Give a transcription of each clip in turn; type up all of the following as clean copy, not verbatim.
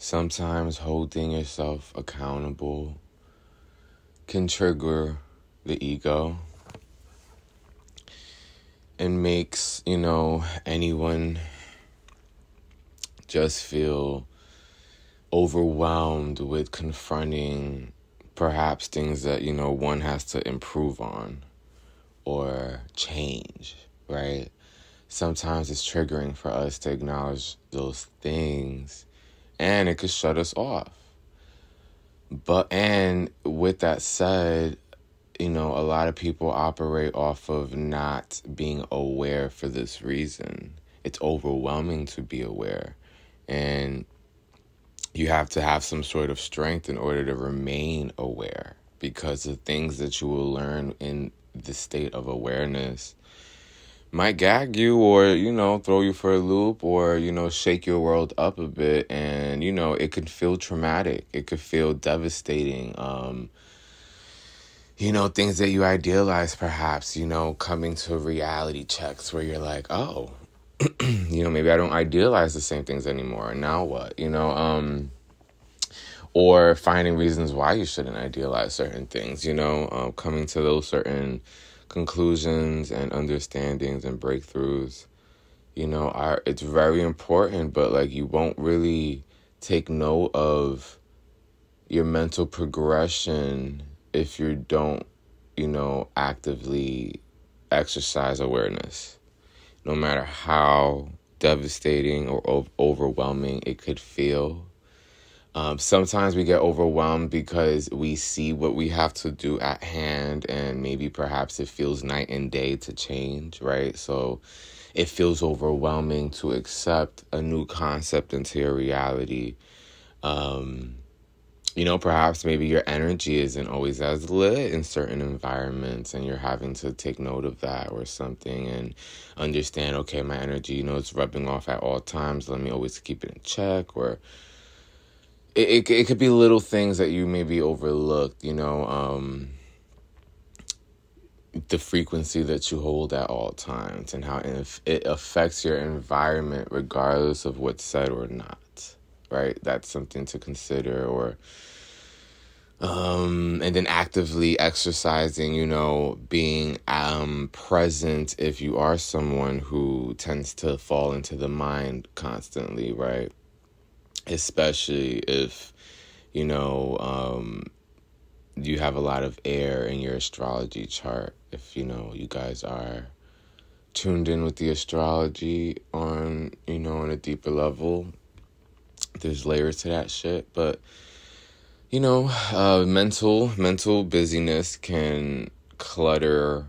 sometimes holding yourself accountable can trigger the ego and makes, anyone just feel overwhelmed with confronting perhaps things that, one has to improve on or change, right? Sometimes it's triggering for us to acknowledge those things, and it could shut us off. And with that said, a lot of people operate off of not being aware for this reason. It's overwhelming to be aware. And you have to have some sort of strength in order to remain aware, because the things that you will learn in the state of awareness might gag you or, throw you for a loop or, shake your world up a bit. And, it could feel traumatic. It could feel devastating. Things that you idealize, perhaps, coming to reality checks where you're like, oh, maybe I don't idealize the same things anymore. Now what? Or finding reasons why you shouldn't idealize certain things, coming to those certain conclusions and understandings and breakthroughs, it's very important, but you won't really take note of your mental progression if you don't, actively exercise awareness. No matter how devastating or overwhelming it could feel. Sometimes we get overwhelmed because we see what we have to do at hand, and maybe perhaps it feels night and day to change, right? So it feels overwhelming to accept a new concept into your reality. Perhaps maybe your energy isn't always as lit in certain environments, and you're having to take note of that or something and understand, okay, my energy, it's rubbing off at all times. Let me always keep it in check. Or it could be little things that you maybe overlooked, the frequency that you hold at all times and how it affects your environment regardless of what's said or not, right? That's something to consider. Or and then actively exercising, being present if you are someone who tends to fall into the mind constantly, right? Especially if, you have a lot of air in your astrology chart. If, you guys are tuned in with the astrology on, on a deeper level, there's layers to that shit. But, mental busyness can clutter,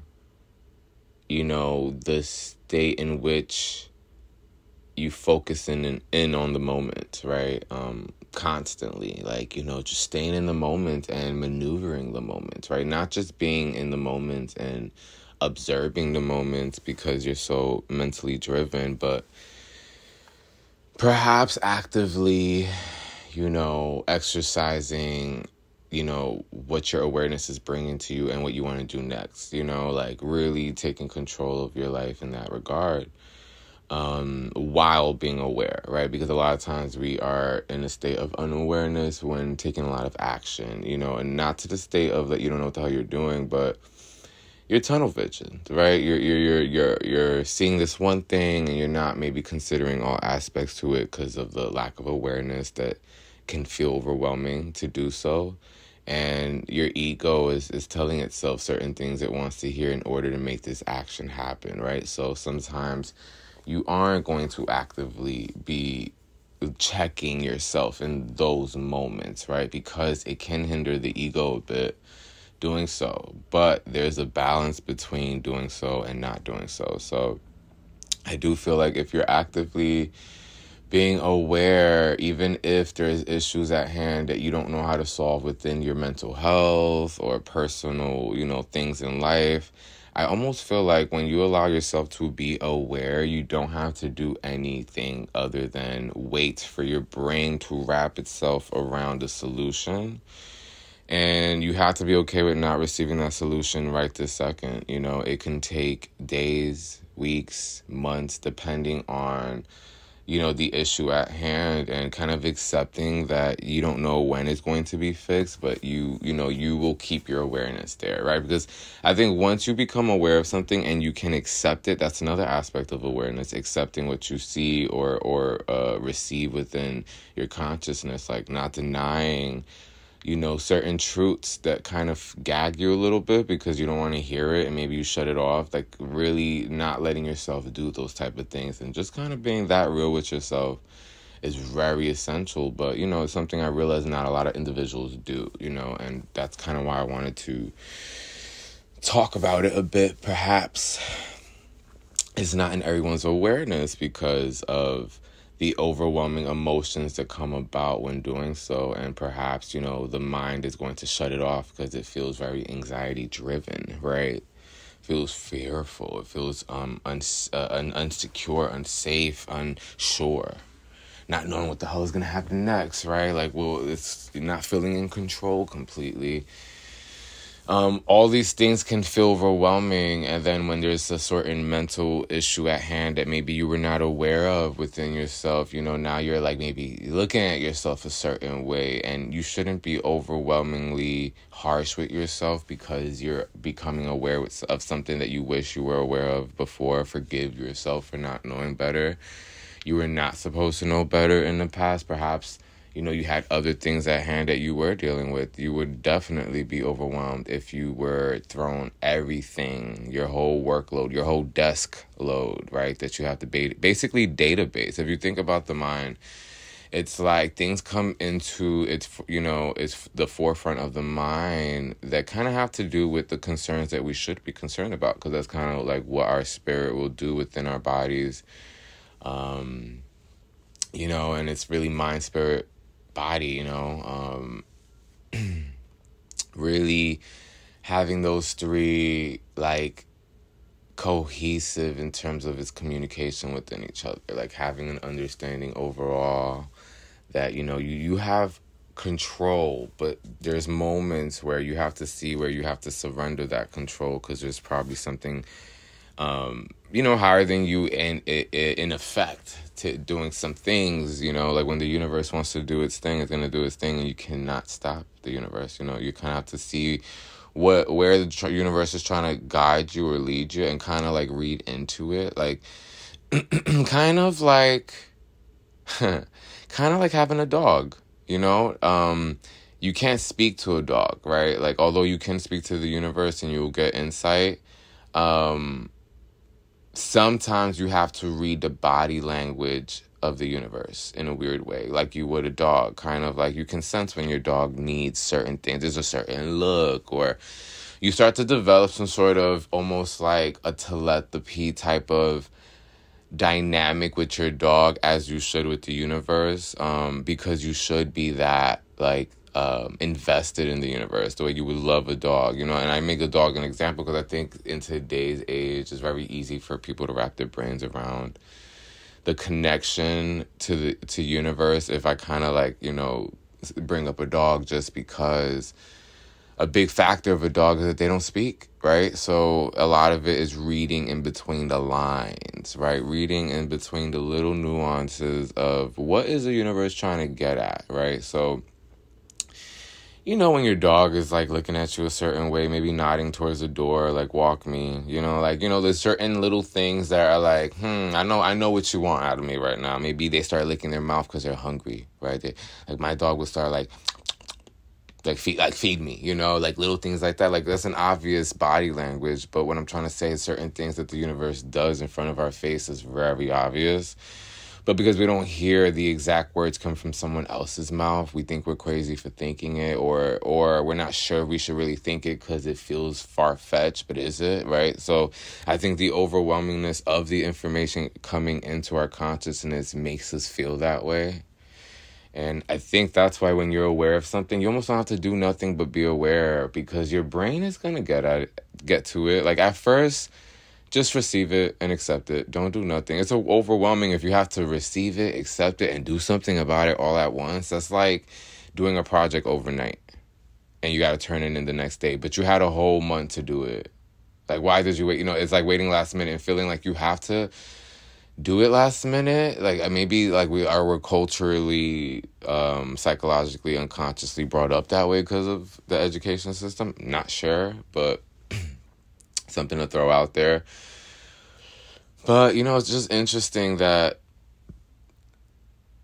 the state in which you focus in on the moment, right? Constantly, just staying in the moment and maneuvering the moment, right? Not just being in the moment and observing the moment because you're so mentally driven, but perhaps actively, exercising, what your awareness is bringing to you and what you want to do next, really taking control of your life in that regard. While being aware, right? Because a lot of times we are in a state of unawareness when taking a lot of action, and not to the state of that you don't know what the hell you're doing, but you're tunnel vision, right? You're seeing this one thing and you're not maybe considering all aspects to it because of the lack of awareness that can feel overwhelming to do so. And your ego is telling itself certain things it wants to hear in order to make this action happen, right? So sometimes you aren't going to actively be checking yourself in those moments, right? Because it can hinder the ego a bit doing so. But there's a balance between doing so and not doing so. So I do feel like if you're actively being aware, even if there's issues at hand that you don't know how to solve within your mental health or personal, things in life, I almost feel like when you allow yourself to be aware, you don't have to do anything other than wait for your brain to wrap itself around a solution. And you have to be okay with not receiving that solution right this second. It can take days, weeks, months, depending on, the issue at hand, and kind of accepting that you don't know when it's going to be fixed, but you will keep your awareness there, right? Because I think once you become aware of something and you can accept it, that's another aspect of awareness, accepting what you see or receive within your consciousness, like not denying certain truths that kind of gag you a little bit because you don't want to hear it, and maybe you shut it off, like really not letting yourself do those type of things, and just kind of being that real with yourself is very essential. But, it's something I realize not a lot of individuals do, and that's kind of why I wanted to talk about it a bit. Perhaps it's not in everyone's awareness because of the overwhelming emotions that come about when doing so, and perhaps the mind is going to shut it off because it feels very anxiety driven, right? It feels fearful, it feels unsecure, unsafe, unsure, not knowing what the hell is going to happen next, right? Like, well, it's not feeling in control completely. All these things can feel overwhelming, and then when there's a certain mental issue at hand that maybe you were not aware of within yourself, now you're like maybe looking at yourself a certain way, and you shouldn't be overwhelmingly harsh with yourself because you're becoming aware of something that you wish you were aware of before. Forgive yourself for not knowing better. You were not supposed to know better in the past. Perhaps you had other things at hand that you were dealing with. You would definitely be overwhelmed if you were thrown everything, your whole workload, your whole desk load, right? That you have to basically database. If you think about the mind, it's like things come into it's the forefront of the mind that kind of have to do with the concerns that we should be concerned about, because that's kind of like what our spirit will do within our bodies. And it's really mind, spirit, body, really having those three like cohesive in terms of its communication within each other, like having an understanding overall that you have control, but there's moments where you have to see where you have to surrender that control, because there's probably something higher than you and in effect to doing some things, like when the universe wants to do its thing, it's going to do its thing, and you cannot stop the universe. You kind of have to see where the universe is trying to guide you or lead you, and kind of like read into it, like kind of like having a dog. You can't speak to a dog, right? Like, although you can speak to the universe and you'll get insight, sometimes you have to read the body language of the universe in a weird way, like you would a dog. Kind of like you can sense when your dog needs certain things. There's a certain look, or you start to develop some sort of almost like a telepathy type of dynamic with your dog, as you should with the universe, because you should be that like invested in the universe the way you would love a dog, and I make a dog an example because I think in today's age it's very easy for people to wrap their brains around the connection to universe. If I kind of like bring up a dog, just because a big factor of a dog is that they don't speak, right? So a lot of it is reading in between the lines, right? Reading in between the little nuances of what is the universe trying to get at, right? So when your dog is like looking at you a certain way, maybe nodding towards the door, like walk me, there's certain little things that are like, I know what you want out of me right now. Maybe they start licking their mouth because they're hungry, right? Like my dog would start like feed me, like little things like that. Like that's an obvious body language, but what I'm trying to say is certain things that the universe does in front of our face is very obvious. But because we don't hear the exact words come from someone else's mouth, we think we're crazy for thinking it, or we're not sure we should really think it because it feels far-fetched, but is it, right? So I think the overwhelmingness of the information coming into our consciousness makes us feel that way. And I think that's why when you're aware of something, you almost don't have to do nothing but be aware, because your brain is going to get to it. Like at first, just receive it and accept it. Don't do nothing. It's overwhelming if you have to receive it, accept it, and do something about it all at once. That's like doing a project overnight and you got to turn it in the next day, but you had a whole month to do it. Like, why did you wait? It's like waiting last minute and feeling like you have to do it last minute. Like maybe like we're culturally, psychologically, unconsciously brought up that way because of the education system. Not sure, but something to throw out there. But, it's just interesting that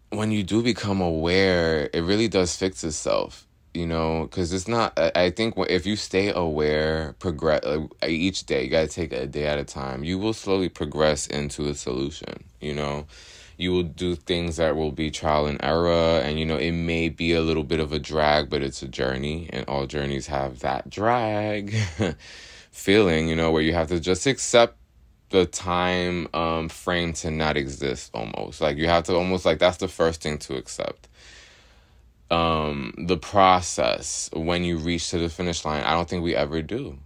when you do become aware, it really does fix itself, because it's not, I think if you stay aware, progress each day, you got to take it a day at a time, you will slowly progress into a solution, You will do things that will be trial and error, and, it may be a little bit of a drag, but it's a journey, and all journeys have that drag feeling, where you have to just accept the time frame to not exist almost. Like you have to almost like that's the first thing to accept. The process when you reach to the finish line, I don't think we ever do.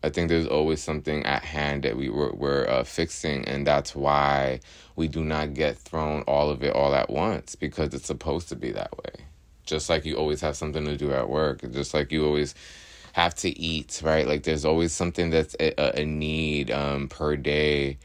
I think there's always something at hand that we're fixing, and that's why we do not get thrown all of it all at once, because it's supposed to be that way. Just like you always have something to do at work, just like you always have to eat, right? Like there's always something that's a need per day,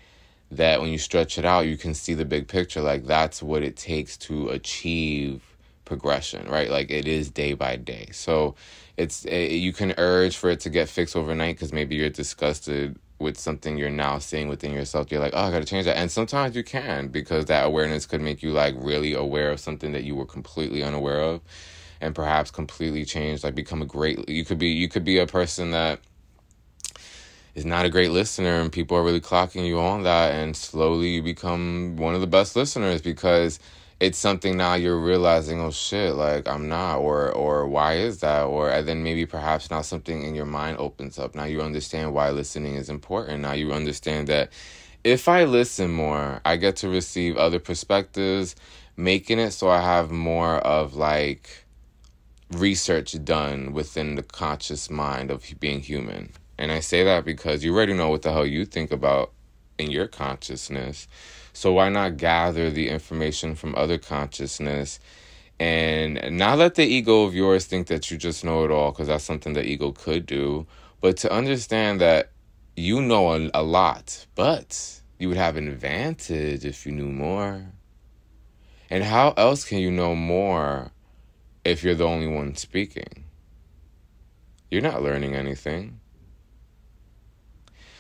that when you stretch it out, you can see the big picture. Like that's what it takes to achieve progression, right? Like it is day by day. So you can urge for it to get fixed overnight because maybe you're disgusted with something you're now seeing within yourself. You're like, oh, I got to change that. And sometimes you can, because that awareness could make you like really aware of something that you were completely unaware of, and perhaps completely change, like become you could be a person that is not a great listener, and people are really clocking you on that, and slowly you become one of the best listeners because it's something now you're realizing, oh shit, like I'm not, or why is that? And then maybe perhaps now something in your mind opens up. Now you understand why listening is important. Now you understand that if I listen more, I get to receive other perspectives, making it so I have more of like research done within the conscious mind of being human. And I say that because you already know what the hell you think about in your consciousness. So why not gather the information from other consciousness and not let the ego of yours think that you just know it all, because that's something the ego could do, but to understand that you know a lot, but you would have an advantage if you knew more. And how else can you know more if you're the only one speaking? You're not learning anything.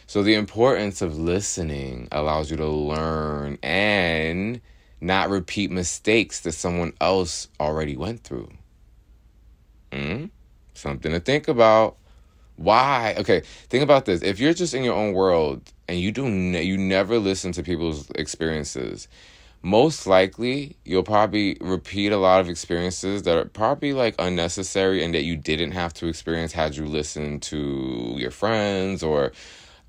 So the importance of listening allows you to learn and not repeat mistakes that someone else already went through. Something to think about. Why? Okay, think about this. If you're just in your own world and you never listen to people's experiences, most likely you'll probably repeat a lot of experiences that are probably like unnecessary and that you didn't have to experience had you listened to your friends or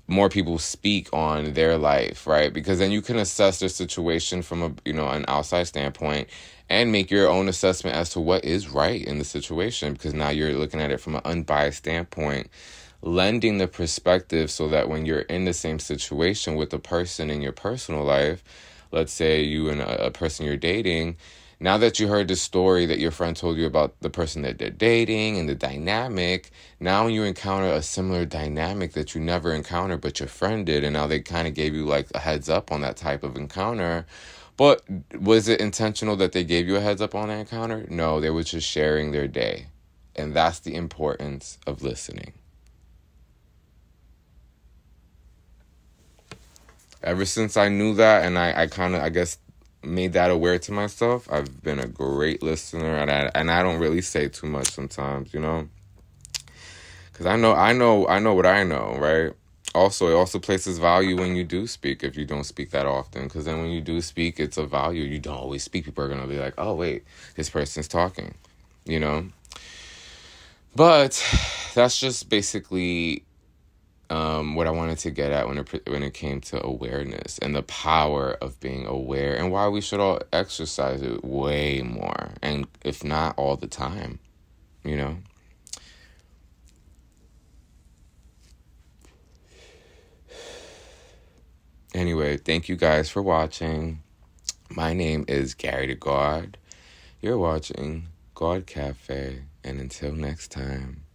more people speak on their life, right? Because then you can assess their situation from an outside standpoint and make your own assessment as to what is right in the situation, because now you're looking at it from an unbiased standpoint, lending the perspective so that when you're in the same situation with a person in your personal life, let's say you and a person you're dating, now that you heard the story that your friend told you about the person that they're dating and the dynamic, now when you encounter a similar dynamic that you never encountered but your friend did, and now they kind of gave you like a heads up on that type of encounter. But was it intentional that they gave you a heads up on that encounter? No, they were just sharing their day. And that's the importance of listening. Ever since I knew that, and I kind of, I guess, made that aware to myself, I've been a great listener, and I don't really say too much sometimes, because I know what I know, right? Also, it also places value when you do speak, if you don't speak that often, because then when you do speak, it's a value. You don't always speak, people are gonna be like, oh wait, this person's talking, But that's just basically what I wanted to get at when it came to awareness and the power of being aware, and why we should all exercise it way more, and if not all the time, Anyway, thank you guys for watching. My name is Gary the Gawd. You're watching Gawd Cafe, and until next time.